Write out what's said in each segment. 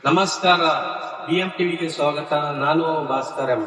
ನಮಸ್ಕಾರ, BM ಟಿವಿಗೆ ಸ್ವಾಗತ. ನಾನು ಭಾಸ್ಕರ್ ಎಂ.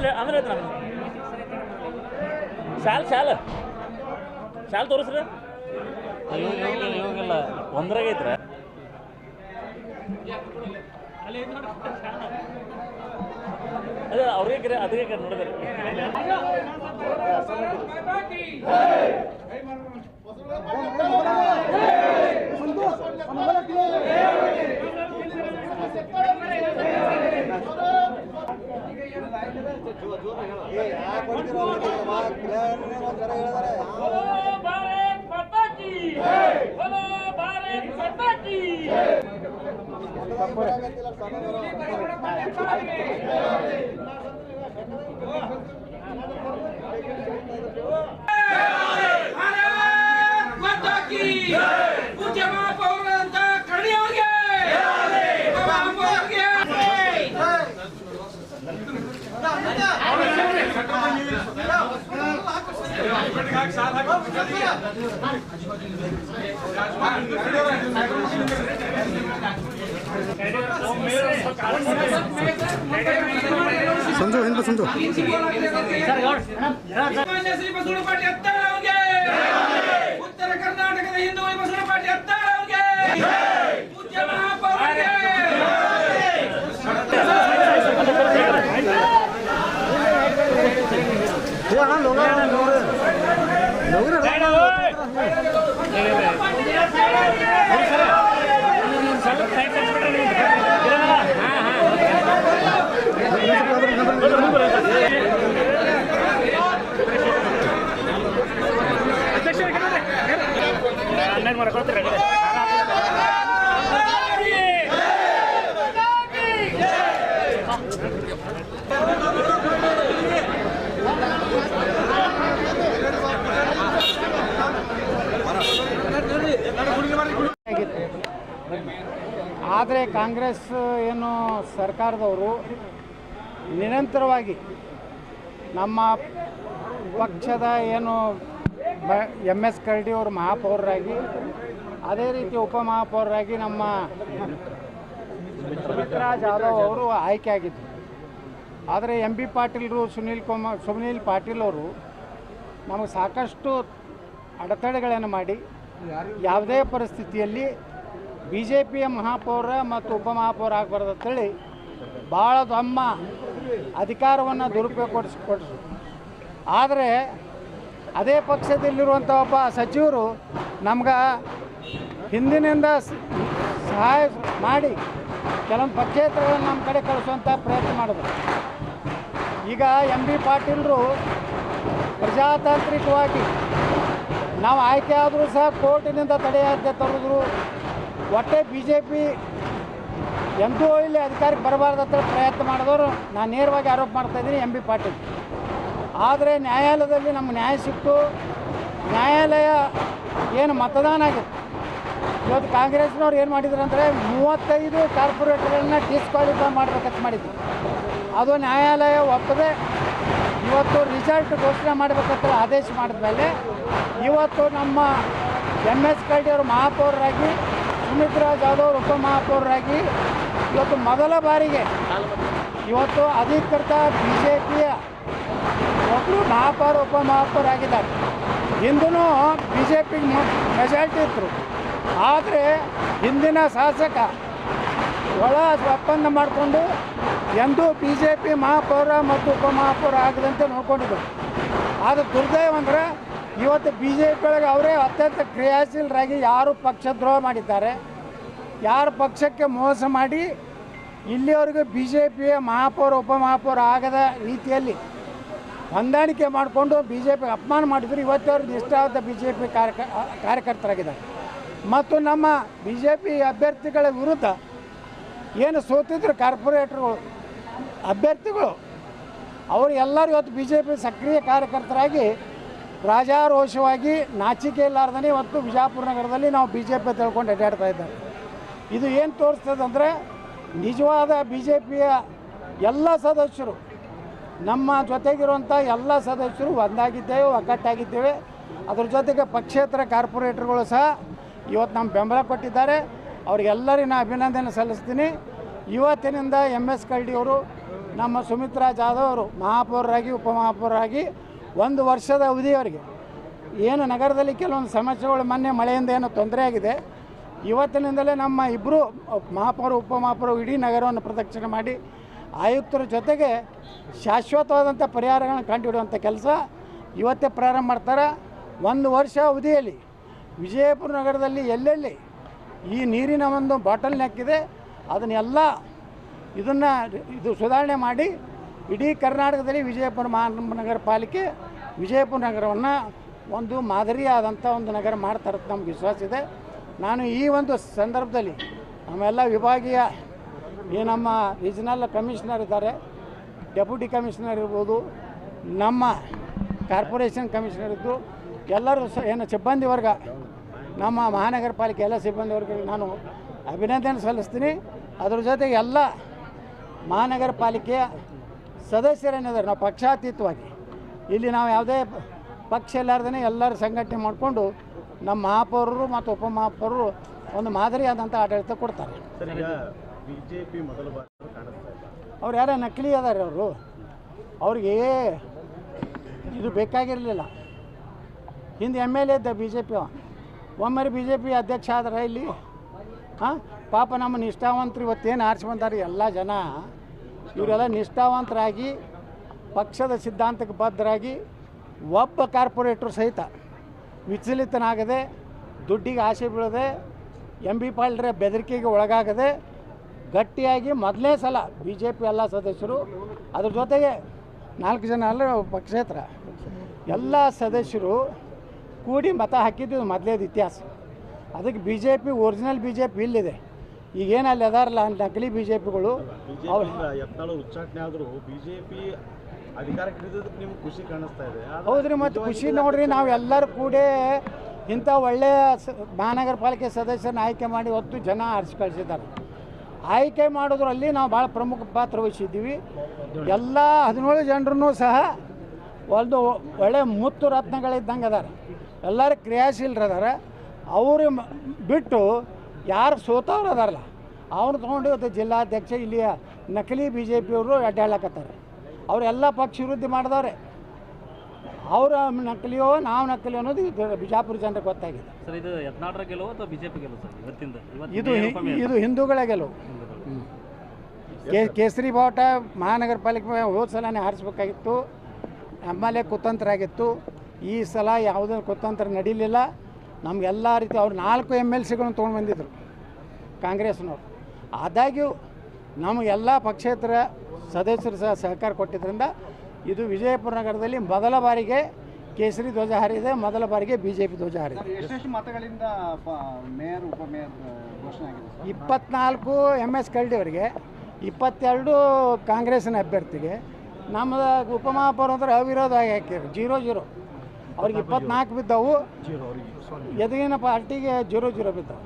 ಆಮೇಲೆ ಶಾಲ್ ತೋರಿಸ್ರಿ. ಇವಾಗೆಲ್ಲ ಒಂದ್ರಾಗ ಐತ್ರ ಅದೇ ಅವ್ರಿಗೆ ಅದಕ್ಕೆ ನೋಡಿದ್ರೆ ಸಂಜು ಹಿಂದೆ ಸಂಜು ಉತ್ತರ ಕರ್ನಾಟಕದ ಹಿಂದೂ ಬಸವಣ್ಣ ಪಾಟೀಲ್ ಅತ್ತಾಳವ್ರಿಗೆ ಪೂಜ್ಯ ಮಹಾಪೌರರಿಗೆ ಆದರೆ ಕಾಂಗ್ರೆಸ್ ಏನು ಸರ್ಕಾರದವರು ನಿರಂತರವಾಗಿ ನಮ್ಮ ಪಕ್ಷದ ಏನು MS ಕರಡಿ ಅವರು ಮಹಾಪೌರರಾಗಿ, ಅದೇ ರೀತಿ ಉಪಮಹಾಪೌರರಾಗಿ ನಮ್ಮ ಸುಮಿತ್ರಾ ಜಾಧವ್ ಅವರು ಆಯ್ಕೆ ಆಗಿದ್ದರು. ಆದರೆ MB ಪಾಟೀಲರು ಸುನೀಲ್ ಪಾಟೀಲ್ ಅವರು ನಮಗೆ ಸಾಕಷ್ಟು ಅಡೆತಡೆಗಳನ್ನು ಮಾಡಿ ಯಾವುದೇ ಪರಿಸ್ಥಿತಿಯಲ್ಲಿ BJPಯ ಮಹಾಪೌರ ಮತ್ತು ಉಪಮಹಾಪೌರ ಆಗಬಾರ್ದು ಅಂತೇಳಿ ಭಾಳ ತಮ್ಮ ಅಧಿಕಾರವನ್ನು ದುರುಪಯೋಗಪಡಿಸ್ಕೊಟ್ರು. ಆದರೆ ಅದೇ ಪಕ್ಷದಲ್ಲಿರುವಂಥ ಒಬ್ಬ ಸಚಿವರು ನಮ್ಗೆ ಹಿಂದಿನಿಂದ ಸಹಾಯ ಮಾಡಿ ಕೆಲವೊಂದು ಪಕ್ಷೇತರಗಳನ್ನು ನಮ್ಮ ಕಡೆ ಕಳಿಸುವಂಥ ಪ್ರಯತ್ನ ಮಾಡಿದ್ರು. ಈಗ MB ಪಾಟೀಲರು ಪ್ರಜಾತಾಂತ್ರಿಕವಾಗಿ ನಾವು ಆಯ್ಕೆ ಆದರೂ ಸಹ ಕೋರ್ಟಿನಿಂದ ತಡೆಯಾಜ್ಞೆ ತರೋದ್ರು. ಒಟ್ಟೆ ಬಿ ಜೆ ಪಿ ಎಂದೂ ಇಲ್ಲಿ ಅಧಿಕಾರಕ್ಕೆ ಬರಬಾರ್ದಂತ ಪ್ರಯತ್ನ ಮಾಡಿದವರು ನಾನು ನೇರವಾಗಿ ಆರೋಪ ಮಾಡ್ತಾಯಿದ್ದೀನಿ ಎಂ ಬಿ ಪಾಟೀಲ್. ಆದರೆ ನ್ಯಾಯಾಲಯದಲ್ಲಿ ನಮ್ಗೆ ನ್ಯಾಯ ಸಿಕ್ತು. ನ್ಯಾಯಾಲಯ ಏನು ಮತದಾನ ಆಗಿತ್ತು, ಇವತ್ತು ಕಾಂಗ್ರೆಸ್ನವ್ರು ಏನು ಮಾಡಿದ್ರು ಅಂದರೆ 35 ಕಾರ್ಪೊರೇಟರ್ಗಳನ್ನ ಡಿಸ್ಕ್ವಾಲಿಫೈ ಮಾಡ್ಬೇಕಂತ ಮಾಡಿದ್ರು. ಅದು ನ್ಯಾಯಾಲಯ ಒಪ್ಪದೆ ಇವತ್ತು ರಿಸಲ್ಟ್ ಘೋಷಣೆ ಮಾಡಬೇಕಂತ ಆದೇಶ ಮಾಡಿದ ಮೇಲೆ ಇವತ್ತು ನಮ್ಮ MS ಕಲ್ಡಿ ಅವರು ಮಹಾಪೌರರಾಗಿ, ಸುಮಿತ್ರಾ ಜಾಧವ್ ಅವರು ಉಪಮಹಾಪೌರರಾಗಿ ಇವತ್ತು ಮೊದಲ ಬಾರಿಗೆ ಇವತ್ತು ಅಧಿಕೃತ BJPಯ ಒಬ್ಬರು ಮಹಾಪೌರ ಉಪಮಹಾಪೌರಾಗಿದ್ದಾರೆ. ಹಿಂದೂ BJPಗೆ ಮೆಜಾರಿಟಿ ಇದ್ದರು. ಆದರೆ ಹಿಂದಿನ ಶಾಸಕ ಒಳ ಒಪ್ಪಂದ ಮಾಡಿಕೊಂಡು ಎಂದೂ BJP ಮಹಾಪೌರ ಮತ್ತು ಉಪಮಹಾಪೌರ ಆಗದಂತೆ ನೋಡ್ಕೊಂಡಿದ್ದರು. ಆದರೆ ದುರ್ದೈವ ಅಂದರೆ ಇವತ್ತು BJP ಒಳಗೆ ಅವರೇ ಅತ್ಯಂತ ಕ್ರಿಯಾಶೀಲರಾಗಿ ಯಾರು ಪಕ್ಷದ್ರೋಹ ಮಾಡಿದ್ದಾರೆ, ಯಾರು ಪಕ್ಷಕ್ಕೆ ಮೋಸ ಮಾಡಿ ಇಲ್ಲಿವರೆಗೂ BJPಯ ಮಹಾಪೌರ ಉಪಮಹಾಪೌರ ಆಗದ ರೀತಿಯಲ್ಲಿ ಹೊಂದಾಣಿಕೆ ಮಾಡಿಕೊಂಡು BJP ಅಪಮಾನ ಮಾಡಿದ್ರು. ಇವತ್ತವರು ನಿಷ್ಠಾವಂತ BJP ಕಾರ್ಯಕರ್ತರಾಗಿದ್ದಾರೆ. ಮತ್ತು ನಮ್ಮ BJP ಅಭ್ಯರ್ಥಿಗಳ ವಿರುದ್ಧ ಏನು ಸೋತಿದ್ರು ಕಾರ್ಪೊರೇಟರ್ಗಳು ಅಭ್ಯರ್ಥಿಗಳು, ಅವರು ಎಲ್ಲರೂ ಇವತ್ತು BJP ಸಕ್ರಿಯ ಕಾರ್ಯಕರ್ತರಾಗಿ ರಾಜಾರೋಷವಾಗಿ ನಾಚಿಕೆ ಇಲ್ಲಾರ್ದೇ ಇವತ್ತು ವಿಜಯಪುರ ನಗರದಲ್ಲಿ ನಾವು BJP ತಿಳ್ಕೊಂಡು ಅಡ್ಡಾಡ್ತಾ ಇದ್ದಾರೆ. ಇದು ಏನು ತೋರಿಸ್ತದಂದರೆ ನಿಜವಾದ BJPಯ ಎಲ್ಲ ಸದಸ್ಯರು, ನಮ್ಮ ಜೊತೆಗಿರುವಂಥ ಎಲ್ಲ ಸದಸ್ಯರು ಒಂದಾಗಿದ್ದೇವೆ, ಒಗ್ಗಟ್ಟಾಗಿದ್ದೇವೆ. ಅದ್ರ ಜೊತೆಗೆ ಪಕ್ಷೇತರ ಕಾರ್ಪೊರೇಟರ್ಗಳು ಸಹ ಇವತ್ತು ನಮ್ಮ ಬೆಂಬಲ ಕೊಟ್ಟಿದ್ದಾರೆ. ಅವ್ರಿಗೆಲ್ಲರಿಗೂ ನಾನು ಅಭಿನಂದನೆ ಸಲ್ಲಿಸ್ತೀನಿ. ಇವತ್ತಿನಿಂದ MS ಕಲ್ಡಿ ಅವರು, ನಮ್ಮ ಸುಮಿತ್ರಾ ಜಾಧವ್ ಅವರು ಮಹಾಪೌರರಾಗಿ ಉಪಮಹಾಪೌರರಾಗಿ 1 ವರ್ಷದ ಅವಧಿಯವರೆಗೆ ಏನು ನಗರದಲ್ಲಿ ಕೆಲವೊಂದು ಸಮಸ್ಯೆಗಳು ಮೊನ್ನೆ ಮಳೆಯಿಂದ ಏನೋ ತೊಂದರೆ ಆಗಿದೆ, ಇವತ್ತಿನಿಂದಲೇ ನಮ್ಮ ಇಬ್ಬರು ಮಹಾಪೌರ ಉಪಮಹಾಪೌರ ಇಡೀ ನಗರವನ್ನು ಪ್ರದಕ್ಷಿಣೆ ಮಾಡಿ ಆಯುಕ್ತರ ಜೊತೆಗೆ ಶಾಶ್ವತವಾದಂಥ ಪರಿಹಾರಗಳನ್ನು ಕಂಡುಹಿಡುವಂಥ ಕೆಲಸ ಇವತ್ತೇ ಪ್ರಾರಂಭ ಮಾಡ್ತಾರೆ. 1 ವರ್ಷ ಅವಧಿಯಲ್ಲಿ ವಿಜಯಪುರ ನಗರದಲ್ಲಿ ಎಲ್ಲೆಲ್ಲಿ ಈ ನೀರಿನ ಒಂದು ಬಾಟಲ್ ನೆಕ್ ಇದೆ ಅದನ್ನೆಲ್ಲ ಇದು ಸುಧಾರಣೆ ಮಾಡಿ ಇಡೀ ಕರ್ನಾಟಕದಲ್ಲಿ ವಿಜಯಪುರ ಮಹಾನಗರ ಪಾಲಿಕೆ ವಿಜಯಪುರ ನಗರವನ್ನು ಒಂದು ಮಾದರಿಯಾದಂಥ ಒಂದು ನಗರ ಮಾಡ್ತಾರೆ ನಮ್ಗೆ ವಿಶ್ವಾಸ ಇದೆ. ನಾನು ಈ ಒಂದು ಸಂದರ್ಭದಲ್ಲಿ ನಮ್ಮೆಲ್ಲ ವಿಭಾಗೀಯ ನಮ್ಮ ರೀಜನಲ್ ಕಮಿಷನರ್ ಇದ್ದಾರೆ, ಡೆಪ್ಯೂಟಿ ಕಮಿಷನರ್ ಇರ್ಬೋದು, ನಮ್ಮ ಕಾರ್ಪೊರೇಷನ್ ಕಮಿಷನರ್ ಇದ್ದು ಎಲ್ಲರೂ ಏನು ಸಿಬ್ಬಂದಿ ವರ್ಗ, ನಮ್ಮ ಮಹಾನಗರ ಪಾಲಿಕೆ ಎಲ್ಲ ಸಿಬ್ಬಂದಿ ವರ್ಗಕ್ಕೆ ನಾನು ಅಭಿನಂದನೆ ಸಲ್ಲಿಸ್ತೀನಿ. ಅದ್ರ ಜೊತೆಗೆ ಎಲ್ಲ ಮಹಾನಗರ ಪಾಲಿಕೆಯ ಸದಸ್ಯರೇನಿದ್ದಾರೆ, ನಾವು ಪಕ್ಷಾತೀತವಾಗಿ ಇಲ್ಲಿ ನಾವು ಯಾವುದೇ ಪಕ್ಷ ಇಲ್ಲಾರ್ದೇ ಎಲ್ಲರೂ ಸಂಘಟನೆ ಮಾಡಿಕೊಂಡು ನಮ್ಮ ಮಹಾಪೌರರು ಮತ್ತು ಉಪಮಹಾಪೌರರು ಒಂದು ಮಾದರಿಯಾದಂಥ ಆಡಳಿತ ಕೊಡ್ತಾರೆ. BJP ಮೊದಲ ಬಾರಿ ಕಾಣಿಸ್ತಾ ಇಲ್ಲ. ಅವ್ರು ಯಾರೋ ನಕಲಿ ಅದಾರೆ, ಅವ್ರಿಗೆ ಇದು ಬೇಕಾಗಿರಲಿಲ್ಲ. ಹಿಂದೆ MLA ಇದ್ದ BJP ಒಮ್ಮೆ BJP ಅಧ್ಯಕ್ಷ ಆದ್ರೆ ಇಲ್ಲಿ ಪಾಪ ನಮ್ಮ ನಿಷ್ಠಾವಂತರು ಇವತ್ತೇನು ಆರಿಸಿ ಬಂದಾರೆ ಎಲ್ಲ ಜನ, ಇವರೆಲ್ಲ ನಿಷ್ಠಾವಂತರಾಗಿ ಪಕ್ಷದ ಸಿದ್ಧಾಂತಕ್ಕೆ ಬದ್ಧರಾಗಿ ಒಬ್ಬ ಕಾರ್ಪೊರೇಟ್ರು ಸಹಿತ ವಿಚಲಿತನಾಗದೆ, ದುಡ್ಡಿಗೆ ಆಸೆ ಬೀಳದೆ, MB ಪಾಟೀಲ್ರ ಬೆದರಿಕೆಗೆ ಒಳಗಾಗದೆ ಗಟ್ಟಿಯಾಗಿ ಮೊದಲನೇ ಸಲ BJP ಎಲ್ಲ ಸದಸ್ಯರು, ಅದ್ರ ಜೊತೆಗೆ 4 ಜನ ಅಲ್ಲ ಪಕ್ಷೇತರ ಎಲ್ಲ ಸದಸ್ಯರು ಕೂಡಿ ಮತ ಹಾಕಿದ್ದು ಮೊದಲೇದು ಇತಿಹಾಸ. ಅದಕ್ಕೆ BJP ಒರಿಜಿನಲ್ BJP ಇಲ್ಲಿದೆ. ಈಗೇನು ಅಲ್ಲಿ ಅದಾರಲ್ಲ ನಕಲಿ BJPಗಳು ಯತ್ನಾಳ್ ಉಚ್ಚಾಟನೆ ಆದರೂ BJP ಅಧಿಕಾರಕ್ಕೆ ಹಿಡಿದಕ್ಕೆ ನಿಮ್ಗೆ ಖುಷಿ ಕಾಣಿಸ್ತಾ ಇದೆ. ಹೌದ್ರಿ, ಮತ್ತು ಖುಷಿ ನೋಡ್ರಿ, ನಾವು ಎಲ್ಲರೂ ಕೂಡಿ ಇಂಥ ಒಳ್ಳೆಯ ಮಹಾನಗರ ಪಾಲಿಕೆ ಸದಸ್ಯರನ್ನ ಆಯ್ಕೆ ಮಾಡಿ ಹೊತ್ತು ಜನ ಆರಿಸಿ ಕಳಿಸಿದ್ದಾರೆ. ಆಯ್ಕೆ ಮಾಡೋದ್ರಲ್ಲಿ ನಾವು ಭಾಳ ಪ್ರಮುಖ ಪಾತ್ರ ವಹಿಸಿದ್ದೀವಿ. ಎಲ್ಲ 17 ಜನರೂ ಸಹ ಒಂದು ಒಳ್ಳೆಯ ಮುತ್ತು ರತ್ನಗಳಿದ್ದಂಗೆ ಅದಾರೆ, ಎಲ್ಲರೂ ಕ್ರಿಯಾಶೀಲರದಾರೆ. ಅವರು ಬಿಟ್ಟು ಯಾರು ಸೋತವ್ರು ಅದಾರಲ್ಲ ಅವ್ರು ತೊಗೊಂಡು ಇವತ್ತು ಜಿಲ್ಲಾಧ್ಯಕ್ಷ ಇಲ್ಲಿಯ ನಕಲಿ BJPಯವರು ಅಡ್ಡಾಡ್ಲಕತ್ತಾರೆ. ಅವರೆಲ್ಲ ಪಕ್ಷ ವಿರೋಧಿ ಮಾಡಿದವ್ರೆ. ಅವರ ನಕಲಿಯೋ ನಾವು ನಕಲಿ ಅನ್ನೋದು ಬಿಜಾಪುರ ಜನರಿಗೆ ಗೊತ್ತಾಗಿದೆ. ಸರ್, ಇದು ಯತ್ನಾಳರ ಗೆಲುವು ಅಥವಾ BJP ಗೆಲುವು ಸರ್ ಇವತ್ತಿಂದ? ಇದು ಹಿಂದೂಗಳ ಗೆಲುವು. ಕೇಸರಿ ಬಾವುಟ ಮಹಾನಗರ ಪಾಲಿಕೆ ಹೋದ ಸಲನೇ ಹಾರಿಸ್ಬೇಕಾಗಿತ್ತು, MLA ಕುತಂತ್ರ ಆಗಿತ್ತು. ಈ ಸಲ ಯಾವುದೇ ಕುತಂತ್ರ ನಡೀಲಿಲ್ಲ. ನಮಗೆಲ್ಲ ರೀತಿ ಅವ್ರು 4 MLCಗಳನ್ನು ತೊಗೊಂಡು ಬಂದಿದ್ದರು ಕಾಂಗ್ರೆಸ್ನವ್ರು. ಆದಾಗ್ಯೂ ನಮಗೆಲ್ಲ ಪಕ್ಷೇತರ ಸದಸ್ಯರು ಸಹ ಸಹಕಾರ ಕೊಟ್ಟಿದ್ದರಿಂದ ಇದು ವಿಜಯಪುರ ನಗರದಲ್ಲಿ ಮೊದಲ ಬಾರಿಗೆ ಕೇಸರಿ ಧ್ವಜ ಹಾರಿದೆ. ಮೊದಲ ಬಾರಿಗೆ BJP ಧ್ವಜ ಹಾರಿದೆ. ಎಷ್ಟೆಷ್ಟು ಮತಗಳಿಂದ ಮೇಯರ್ ಉಪಮೇಯರ್ ಘೋಷಣೆ ಆಗಿದೆ? 24 MS ಕರಡಿ ಅವರಿಗೆ, 22 ಕಾಂಗ್ರೆಸ್ಸಿನ ಅಭ್ಯರ್ಥಿಗೆ. ನಮ್ಮದು ಉಪಮಹಾಪೌರ ಅಂದ್ರೆ ಅವಿರೋಧವಾಗಿ ಹಾಕಿದ್ರು 0-0. ಅವ್ರಿಗೆ 24 ಬಿದ್ದವು, ಎದುರಿನ ಪಾರ್ಟಿಗೆ 0-0 ಬಿದ್ದವು.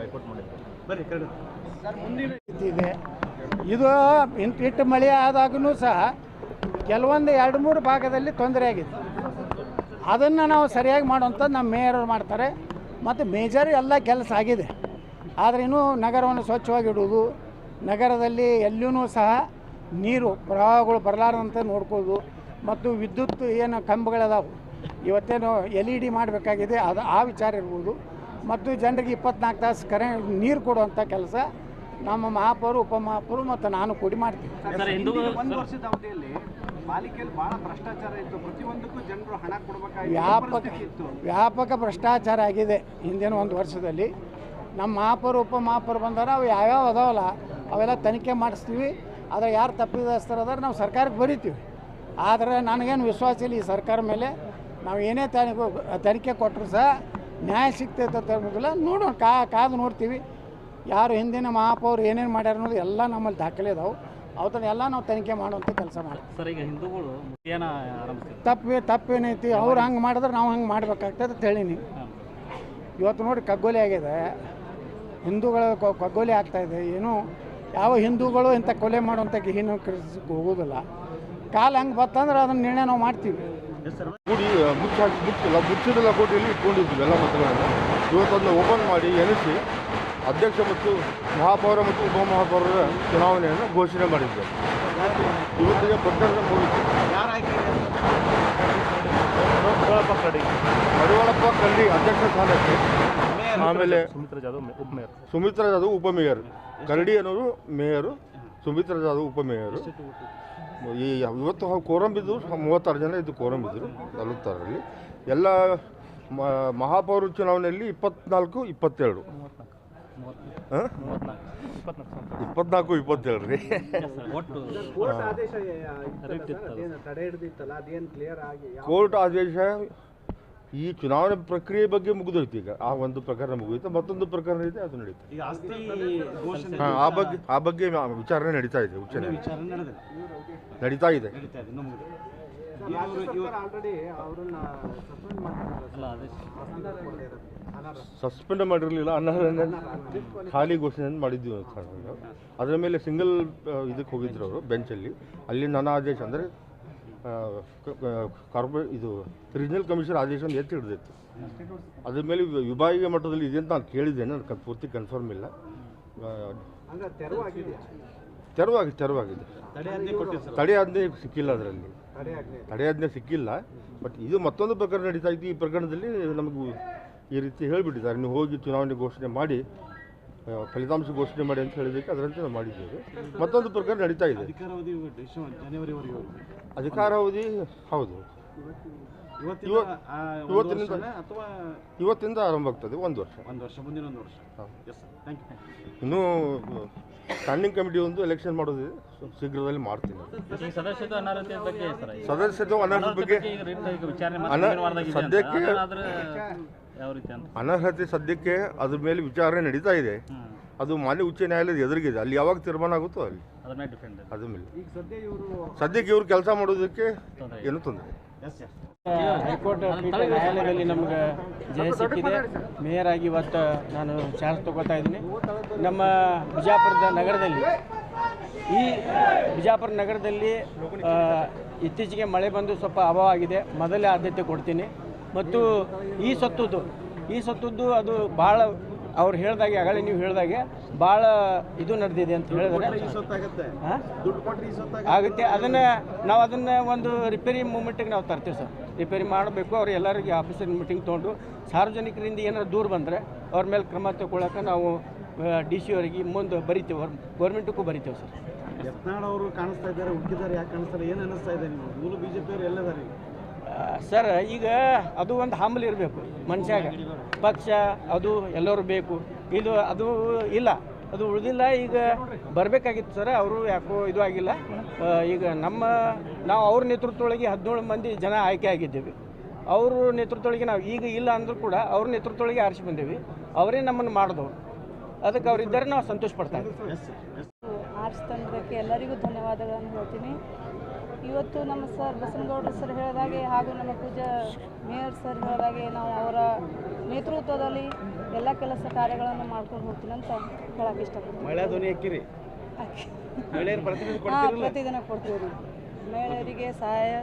ಇದೆ ಇದು ಇಟ್ಟು ಮಳೆ ಆದಾಗೂ ಸಹ ಕೆಲವೊಂದು 2-3 ಭಾಗದಲ್ಲಿ ತೊಂದರೆ ಆಗಿದೆ. ಅದನ್ನು ನಾವು ಸರಿಯಾಗಿ ಮಾಡುವಂಥದ್ದು ನಮ್ಮ ಮೇಯರ್ ಮಾಡ್ತಾರೆ. ಮತ್ತು ಮೇಜರ್ ಎಲ್ಲ ಕೆಲಸ ಆಗಿದೆ. ಆದರೆ ಇನ್ನೂ ನಗರವನ್ನು ಸ್ವಚ್ಛವಾಗಿಡುವುದು, ನಗರದಲ್ಲಿ ಎಲ್ಲಿಯೂ ಸಹ ನೀರು ಪ್ರವಾಹಗಳು ಬರಲಾರದಂತೆ ನೋಡ್ಕೊಳ್ಳೋದು, ಮತ್ತು ವಿದ್ಯುತ್ ಏನು ಕಂಬಗಳದಾವು ಇವತ್ತೇನು LED ಮಾಡಬೇಕಾಗಿದೆ, ಅದು ಆ ವಿಚಾರ ಇರ್ಬೋದು. ಮತ್ತು ಜನರಿಗೆ 24 ತಾಸು ನೀರು ಕೊಡುವಂಥ ಕೆಲಸ ನಮ್ಮ ಮಹಾಪೌರು, ಉಪಮಹಾಪೌರು ಮತ್ತು ನಾನು ಕೂಡಿ ಮಾಡ್ತೀವಿ. ಒಂದು ವರ್ಷದ ಅವಧಿಯಲ್ಲಿ ಪಾಲಿಕೆಯಲ್ಲಿ ಬಹಳ ಭ್ರಷ್ಟಾಚಾರ ಇತ್ತು. ಪ್ರತಿಯೊಂದಕ್ಕೂ ಜನರು ಹಣ ಕೊಡಬೇಕಾಗಿತ್ತು. ವ್ಯಾಪಕ ಭ್ರಷ್ಟಾಚಾರ ಆಗಿದೆ ಹಿಂದಿನ ಒಂದು ವರ್ಷದಲ್ಲಿ. ನಮ್ಮ ಮಹಾಪೌರು, ಉಪಮಹಾಪೌರು ಬಂದಾರ, ಅವು ಯಾವ್ಯಾವ ಅದಾವಲ್ಲ ಅವೆಲ್ಲ ತನಿಖೆ ಮಾಡಿಸ್ತೀವಿ. ಆದರೆ ಯಾರು ತಪ್ಪಿದಸ್ತರದಾರ ನಾವು ಸರ್ಕಾರಕ್ಕೆ ಬರೀತೀವಿ. ಆದರೆ ನನಗೇನು ವಿಶ್ವಾಸ ಇಲ್ಲ ಈ ಸರ್ಕಾರ ಮೇಲೆ. ನಾವು ಏನೇ ತನಿಖೆ ಕೊಟ್ಟರು ಸಹ ನ್ಯಾಯ ಸಿಗ್ತೈತೆ ಅಂತ ಹೇಳ್ಬೋದಿಲ್ಲ. ನೋಡೋಣ, ಕಾದು ನೋಡ್ತೀವಿ. ಯಾರು ಹಿಂದಿನ ಮಹಾಪೌರು ಏನೇನು ಮಾಡ್ಯಾರ ಅನ್ನೋದು ಎಲ್ಲ ನಮ್ಮಲ್ಲಿ ದಾಖಲೆ ಇದಾವೆ. ಅವತ್ತನ್ನೆಲ್ಲ ನಾವು ತನಿಖೆ ಮಾಡುವಂಥ ಕೆಲಸ ಮಾಡ್ತೀವಿ. ಸರ್, ಈಗ ಹಿಂದೂಗಳು ಮುಖೇನ ಆರಂಭಿಸ್ತೀವಿ. ತಪ್ಪೇನೈತಿ, ಅವ್ರು ಹಂಗೆ ಮಾಡಿದ್ರೆ ನಾವು ಹಂಗೆ ಮಾಡ್ಬೇಕಾಗ್ತದೆ ಅಂತ ಹೇಳೀನಿ. ಇವತ್ತು ನೋಡಿ ಕಗ್ಗೋಲೆ ಆಗಿದೆ, ಹಿಂದೂಗಳ ಕಗ್ಗೋಲೆ ಆಗ್ತಾಯಿದೆ. ಏನು ಯಾವ ಹಿಂದೂಗಳು ಇಂಥ ಕೊಲೆ ಮಾಡುವಂಥ ಹೀನ ಕೃಷಿಗೆ ಹೋಗೋದಿಲ್ಲ. ಕಾಲ ಹಂಗೆ ಬತ್ತಂದ್ರೆ ಅದನ್ನು ನಿರ್ಣಯ ನಾವು ಮಾಡ್ತೀವಿ. ಕೂಡಿ ಮುಚ್ಚಿದ ಲಕೋಟೆಯಲ್ಲಿ ಇಟ್ಕೊಂಡಿದ್ವಿ ಎಲ್ಲ ಮತಗಳನ್ನು. ಇವತ್ತನ್ನು ಓಪನ್ ಮಾಡಿ ಎನಿಸಿ ಅಧ್ಯಕ್ಷ ಮತ್ತು ಮಹಾಪೌರ ಮತ್ತು ಉಪಮಹಾಪೌರರ ಚುನಾವಣೆಯನ್ನು ಘೋಷಣೆ ಮಾಡಿದ್ದೇವೆ. ಇವತ್ತಿಗೆ ಪ್ರಚಾರ ಮುಗಿತು. ಮಡಿವಾಳಪ್ಪ ಕಳ್ಳಿ ಅಧ್ಯಕ್ಷ ಸ್ಥಾನಕ್ಕೆ, ಆಮೇಲೆ ಸುಮಿತ್ರಾ ಜಾಧವ್ ಉಪಮೇಯರ್. ಕರಡಿ ಅನ್ನೋರು ಮೇಯರು, ಸುಮಿತ್ರಾ ಜಾಧವ್ ಉಪಮೇಯರು. ಈ ಇವತ್ತು ಕೋರಂ ಬಿದ್ದು 36 ಜನ ಇದ್ದು ಕೋರಂ ಬಿದ್ದರು 46ರಲ್ಲಿ. ಎಲ್ಲ ಮಹಾಪೌರ ಚುನಾವಣೆಯಲ್ಲಿ 24, 22 24-27 ರೀ. ಕೋರ್ಟ್ ಆದೇಶ ಈ ಚುನಾವಣೆ ಪ್ರಕ್ರಿಯೆ ಬಗ್ಗೆ ಮುಗಿದೋಯ್ತು. ಈಗ ಆ ಒಂದು ಪ್ರಕರಣ ಮುಗಿದೋಯ್ತು, ಮತ್ತೊಂದು ಪ್ರಕರಣ ಇದೆ, ಅದು ನಡೀತದೆ. ಆ ಬಗ್ಗೆ ವಿಚಾರಣೆ ನಡೀತಾ ಇದೆ. ಉಚ್ಚ ನಡೀತಾ ಇದೆ. ಸಸ್ಪೆಂಡ್ ಮಾಡಿರಲಿಲ್ಲ, ಅನರ್ಹ ಖಾಲಿ ಘೋಷಣೆ ಮಾಡಿದ್ವಿ. ಅದರ ಮೇಲೆ ಸಿಂಗಲ್ ಇದಕ್ಕೆ ಹೋಗಿದ್ರು ಅವರು ಬೆಂಚಲ್ಲಿ. ಅಲ್ಲಿ ನನ್ನ ಆದೇಶ ಅಂದರೆ ಇದು ರೀಜನಲ್ ಕಮಿಷನ್ ಆದೇಶ ಎತ್ತಿ ಹಿಡಿದಿತ್ತು. ಅದ್ರ ಮೇಲೆ ವಿಭಾಗೀಯ ಮಟ್ಟದಲ್ಲಿ ಇದೆ ಅಂತ ನಾನು ಕೇಳಿದ್ದೇನೆ, ನನಗೆ ಪೂರ್ತಿ ಕನ್ಫರ್ಮ್ ಇಲ್ಲ. ತೆರವಾಗಿದೆ. ತಡೆಯಾಜ್ಞೆ ಸಿಕ್ಕಿಲ್ಲ, ಅದರಲ್ಲಿ ತಡೆಯಾಜ್ಞೆ ಸಿಕ್ಕಿಲ್ಲ. ಬಟ್ ಇದು ಮತ್ತೊಂದು ಪ್ರಕರಣ ನಡೀತಾ ಇತ್ತು. ಈ ಪ್ರಕರಣದಲ್ಲಿ ನಮಗೂ ಈ ರೀತಿ ಹೇಳಿಬಿಟ್ಟಿದ್ದಾರೆ, ನೀವು ಹೋಗಿ ಚುನಾವಣೆ ಘೋಷಣೆ ಮಾಡಿ, ಫಲಿತಾಂಶ ಘೋಷಣೆ ಮಾಡಿ ಅಂತ ಹೇಳಿದ್ದಕ್ಕೆ ಅದರಂತೆ ನಾವು ಮಾಡಿದ್ದೇವೆ. ಮತ್ತೊಂದು ಪ್ರಕರಣ ನಡೀತಾ ಇದೆ. ಅಧಿಕಾರಾವಧಿ ಹೌದು, ಇವತ್ತಿಂದ ಆರಂಭ ಆಗ್ತದೆ. ಒಂದು ವರ್ಷ ಮುಂದಿನ ಒಂದು ವರ್ಷ. ಇನ್ನೂ ಸ್ಟ್ಯಾಂಡಿಂಗ್ ಕಮಿಟಿ ಒಂದು ಎಲೆಕ್ಷನ್ ಮಾಡೋದಿದೆ, ಶೀಘ್ರದಲ್ಲಿ ಮಾಡ್ತೀನಿ. ಸದಸ್ಯತ್ವ ಅನರ್ಹತೆ ಬಗ್ಗೆ ಸದ್ಯಕ್ಕೆ ಅನರ್ಹತೆ ಸದ್ಯಕ್ಕೆ ಅದ್ರ ಮೇಲೆ ವಿಚಾರಣೆ ನಡೀತಾ ಇದೆ. ಅದು ಮಾನ್ಯ ಉಚ್ಚ ನ್ಯಾಯಾಲಯದ ಎದುರಿಗಿದೆ. ಅಲ್ಲಿ ಯಾವಾಗ ತೀರ್ಮಾನ ಆಗುತ್ತೋ ಅಲ್ಲಿ ಅದ್ರ ಮೇಲೆ ಸದ್ಯಕ್ಕೆ ಇವ್ರು ಕೆಲಸ ಮಾಡೋದಕ್ಕೆ ಏನು ತೊಂದರೆ. ಹೈಕೋರ್ಟ್ ನ್ಯಾಯಾಲಯದಲ್ಲಿ ನಮಗೆ ಜಯ ಸಿಕ್ಕಿದೆ. ಮೇಯರ್ ಆಗಿ ಇವತ್ತು ನಾನು ಚಾರ್ಜ್ ತಗೋತಾ ಇದ್ದೀನಿ. ನಮ್ಮ ಬಿಜಾಪುರದ ನಗರದಲ್ಲಿ ಬಿಜಾಪುರ ನಗರದಲ್ಲಿ ಇತ್ತೀಚೆಗೆ ಮಳೆ ಬಂದು ಸ್ವಲ್ಪ ಅಭಾವ ಆಗಿದೆ. ಮೊದಲೇ ಆದ್ಯತೆ ಕೊಡ್ತೀನಿ. ಮತ್ತು ಈ ಸತ್ತದ್ದು ಅದು ಭಾಳ ಅವ್ರು ಹೇಳ್ದಾಗೆ, ಆಗಲೇ ನೀವು ಹೇಳ್ದಾಗೆ ಭಾಳ ಇದು ನಡೆದಿದೆ ಅಂತ ಹೇಳಿದ್ರೆ ಆಗುತ್ತೆ. ಅದನ್ನು ಒಂದು ರಿಪೇರಿ ಮೂಮೆಂಟಿಗೆ ನಾವು ತರ್ತೀವಿ ಸರ್. ರಿಪೇರಿ ಮಾಡಬೇಕು. ಅವ್ರು ಎಲ್ಲರಿಗೆ ಆಫೀಸರ್ ಮೀಟಿಂಗ್ ತೊಗೊಂಡು ಸಾರ್ವಜನಿಕರಿಂದ ಏನಾದ್ರು ದೂರ ಬಂದರೆ ಅವ್ರ ಮೇಲೆ ಕ್ರಮ ತಗೊಳ್ಳೋಕೆ ನಾವು DC ಅವರಿಗೆ ಮುಂದೆ ಬರಿತೀವಿ, ಗೌರ್ಮೆಂಟಕ್ಕೂ ಬರಿತೀವಿ ಸರ್. ಯತ್ನಾಳ್ ಅವರು ಕಾಣಿಸ್ತಾ ಇದ್ದಾರೆ, ಹುಡುಕಿದ್ದಾರೆ, ಯಾಕೆ ಕಾಣಿಸ್ತಾರೆ, ಏನು ಅನ್ನಿಸ್ತಾ ಇದೆ ನಿಮಗೆ? ಮೂಲ BJP ಅವರು ಎಲ್ಲದಾರೆ ಸರ್. ಈಗ ಅದು ಒಂದು ಹಂಬಲ್ ಇರಬೇಕು ಮನುಷ್ಯಾಗ, ಪಕ್ಷ ಅದು ಎಲ್ಲರೂ ಬೇಕು. ಅದು ಇಲ್ಲ, ಅದು ಉಳಿದಿಲ್ಲ. ಈಗ ಬರಬೇಕಾಗಿತ್ತು ಸರ್, ಅವರು ಯಾಕೋ ಇದು ಆಗಿಲ್ಲ. ಈಗ ನಾವು ಅವ್ರ ನೇತೃತ್ವದೊಳಗೆ 17 ಮಂದಿ ಜನ ಆಯ್ಕೆ ಆಗಿದ್ದೇವೆ. ಅವ್ರ ನೇತೃತ್ವದೊಳಗೆ ನಾವು ಈಗ ಇಲ್ಲ ಅಂದರೂ ಕೂಡ ಅವ್ರ ನೇತೃತ್ವದೊಳಗೆ ಆರಿಸಿ ಬಂದೇವಿ, ಅವರೇ ನಮ್ಮನ್ನು ಮಾಡಿದವರು. ಅದಕ್ಕೆ ಅವರಿದ್ದರೆ ನಾವು ಸಂತೋಷ ಪಡ್ತಾ ಇದ್ದೀವಿ. ಆರ್ಟ್ಸ್ ತಂಡಕ್ಕೆ ಎಲ್ಲರಿಗೂ ಧನ್ಯವಾದಗಳನ್ನು ಹೇಳ್ತೀನಿ. ಇವತ್ತು ನಮ್ಮ ಸರ್ ಬಸನಗೌಡರು ಸರ್ ಹೇಳಿದಾಗೆ ಹಾಗೂ ನಮ್ಮ ಪೂಜಾ ಮೇಯರ್ ಸರ್ ಹೇಳಿದಾಗೆ ನಾವು ಅವರ ನೇತೃತ್ವದಲ್ಲಿ ಎಲ್ಲ ಕೆಲಸ ಕಾರ್ಯಗಳನ್ನು ಮಾಡ್ಕೊಂಡು ಹೋಗ್ತೀನಿ ಅಂತ ಹೇಳಕ್ಕೆ ಇಷ್ಟಪಡ್ತೀನಿ. ಮಹಿಳಾ ಧ್ವನಿ ಹಾಕಿರಿ, ಪ್ರತಿದಿನ ಕೊಡ್ತೀವಿ ರೀ, ಮಹಿಳೆಯರಿಗೆ ಸಹಾಯ.